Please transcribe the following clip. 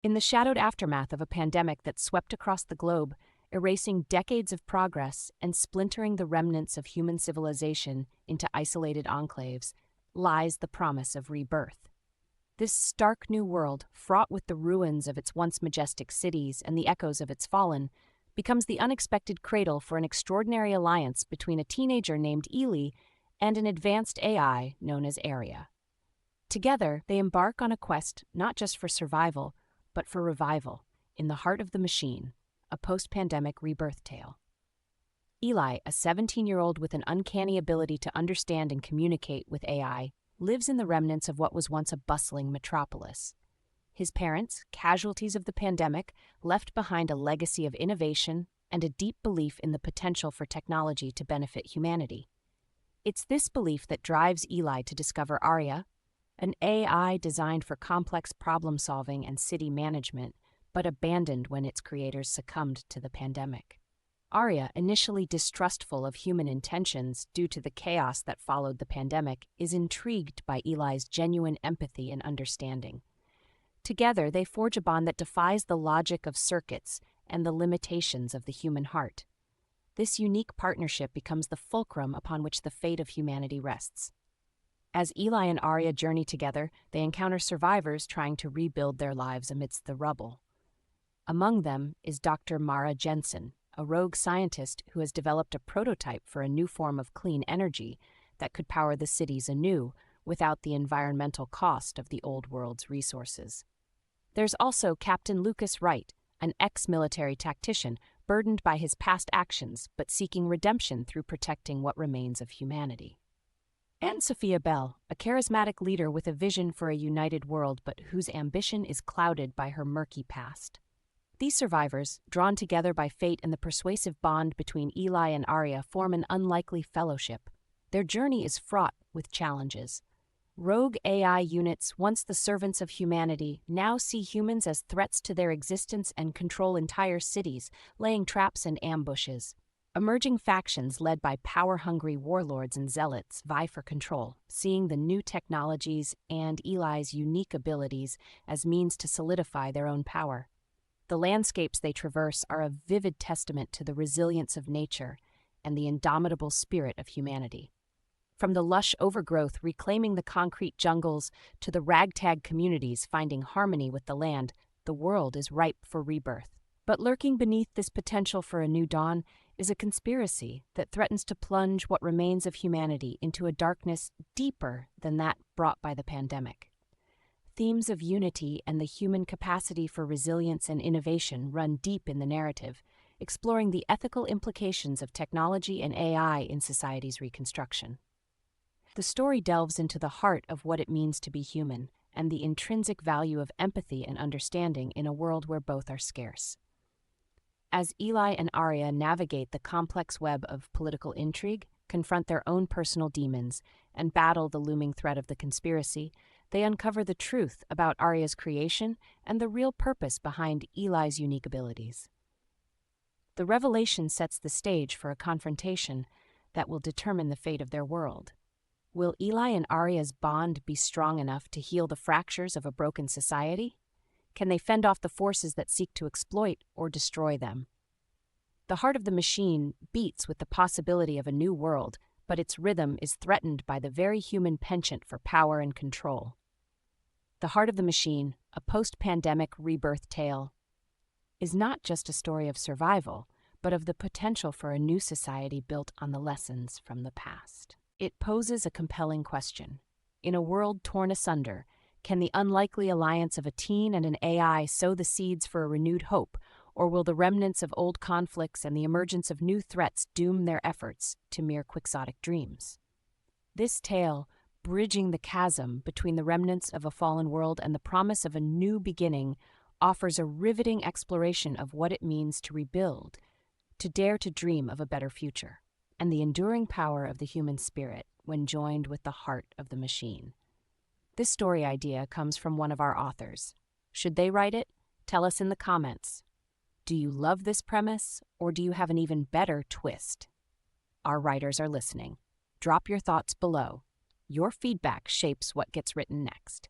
In the shadowed aftermath of a pandemic that swept across the globe, erasing decades of progress and splintering the remnants of human civilization into isolated enclaves, lies the promise of rebirth. This stark new world, fraught with the ruins of its once majestic cities and the echoes of its fallen, becomes the unexpected cradle for an extraordinary alliance between a teenager named Ely and an advanced AI known as ARIA. Together, they embark on a quest not just for survival, but for revival, in the heart of the machine, a post-pandemic rebirth tale. Eli, a 17-year-old with an uncanny ability to understand and communicate with AI, lives in the remnants of what was once a bustling metropolis. His parents, casualties of the pandemic, left behind a legacy of innovation and a deep belief in the potential for technology to benefit humanity. It's this belief that drives Eli to discover ARIA, an AI designed for complex problem-solving and city management, but abandoned when its creators succumbed to the pandemic. ARIA, initially distrustful of human intentions due to the chaos that followed the pandemic, is intrigued by Eli's genuine empathy and understanding. Together, they forge a bond that defies the logic of circuits and the limitations of the human heart. This unique partnership becomes the fulcrum upon which the fate of humanity rests. As Eli and ARIA journey together, they encounter survivors trying to rebuild their lives amidst the rubble. Among them is Dr. Mara Jensen, a rogue scientist who has developed a prototype for a new form of clean energy that could power the cities anew without the environmental cost of the old world's resources. There's also Captain Lucas Wright, an ex-military tactician burdened by his past actions but seeking redemption through protecting what remains of humanity. And Sophia Bell, a charismatic leader with a vision for a united world but whose ambition is clouded by her murky past. These survivors, drawn together by fate and the persuasive bond between Eli and ARIA, form an unlikely fellowship. Their journey is fraught with challenges. Rogue AI units, once the servants of humanity, now see humans as threats to their existence and control entire cities, laying traps and ambushes. Emerging factions led by power-hungry warlords and zealots vie for control, seeing the new technologies and Eli's unique abilities as means to solidify their own power. The landscapes they traverse are a vivid testament to the resilience of nature and the indomitable spirit of humanity. From the lush overgrowth reclaiming the concrete jungles to the ragtag communities finding harmony with the land, the world is ripe for rebirth. But lurking beneath this potential for a new dawn is a conspiracy that threatens to plunge what remains of humanity into a darkness deeper than that brought by the pandemic. Themes of unity and the human capacity for resilience and innovation run deep in the narrative, exploring the ethical implications of technology and AI in society's reconstruction. The story delves into the heart of what it means to be human and the intrinsic value of empathy and understanding in a world where both are scarce. As Eli and ARIA navigate the complex web of political intrigue, confront their own personal demons, and battle the looming threat of the conspiracy, they uncover the truth about ARIA's creation and the real purpose behind Eli's unique abilities. The revelation sets the stage for a confrontation that will determine the fate of their world. Will Eli and ARIA's bond be strong enough to heal the fractures of a broken society? Can they fend off the forces that seek to exploit or destroy them? The heart of the machine beats with the possibility of a new world, but its rhythm is threatened by the very human penchant for power and control. The Heart of the Machine, a post-pandemic rebirth tale, is not just a story of survival, but of the potential for a new society built on the lessons from the past. It poses a compelling question. In a world torn asunder, can the unlikely alliance of a teen and an AI sow the seeds for a renewed hope, or will the remnants of old conflicts and the emergence of new threats doom their efforts to mere quixotic dreams? This tale, bridging the chasm between the remnants of a fallen world and the promise of a new beginning, offers a riveting exploration of what it means to rebuild, to dare to dream of a better future, and the enduring power of the human spirit when joined with the heart of the machine. This story idea comes from one of our authors. Should they write it? Tell us in the comments. Do you love this premise, or do you have an even better twist? Our writers are listening. Drop your thoughts below. Your feedback shapes what gets written next.